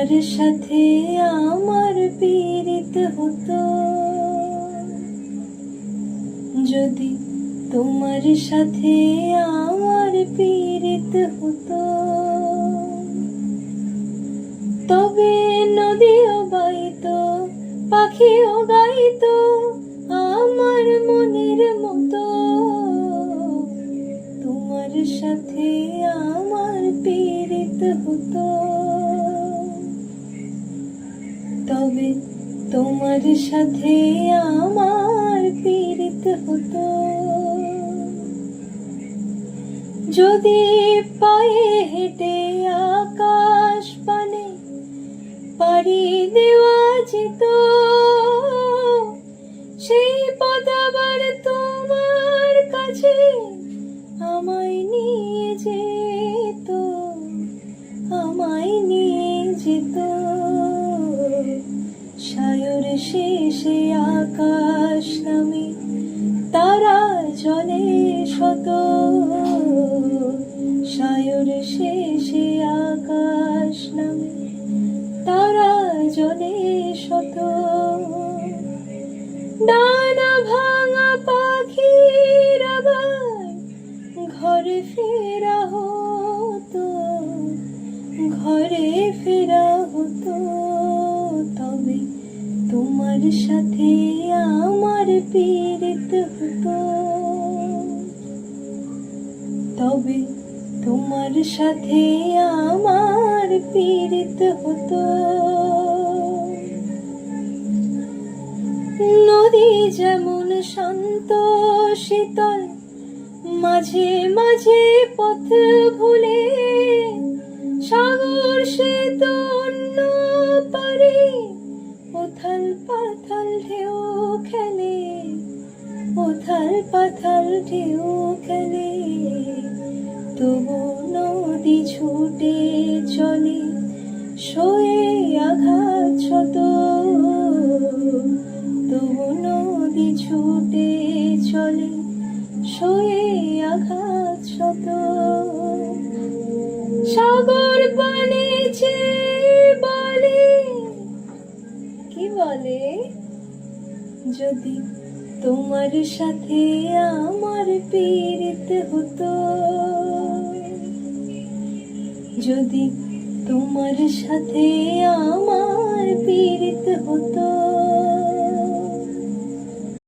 সাথে আমার পীড়িত হতো, যদি তোমার সাথে আমার পীড়িত হতো, তবে নদীও বাইতো, পাখিও গাইতো আমার মনের মতো। তোমার সাথে আমার পীড়িত হতো, তবে তোমার সাথে আমার পীড়িত হতো। যদি পায়ে হেঁটে আকাশ পানে পাড়ি দেওয়া যেত, সেই পথ আবার তোমার কাছে আমায় নিয়ে যেত, আমায় নিয়ে যেত। সায়র শেষে আকাশ নামে তারা জলে শত, সায়র শেষে আকাশ নামে তারা জলে শত। ডানা ভাঙা পাখির আবার ঘরে ফেরা হতো, ঘরে ফেরা হতো, তবে তোমার সাথে আমার পীড়িত হতো, তবে তোমার সাথে আমার পীড়িত হতো। নদী যেমন শান্ত শীতল, মাঝে মাঝে পথ ভুলে, সাগর সে তো অন্য পারে উথাল পাথাল ঢেউ খেলে, উথাল পাথাল ঢেউ খেলে। তবু নদী ছুটে চলে সয়ে আঘাত শত, তবু নদী ছুটে চলে সয়ে আঘাত শত। সাগর পানে চেয়ে বলে, কি বলে, যদি তোমার সাথে আমার পীড়িত হতো, যদি তোমার সাথে আমার পীড়িত হতো।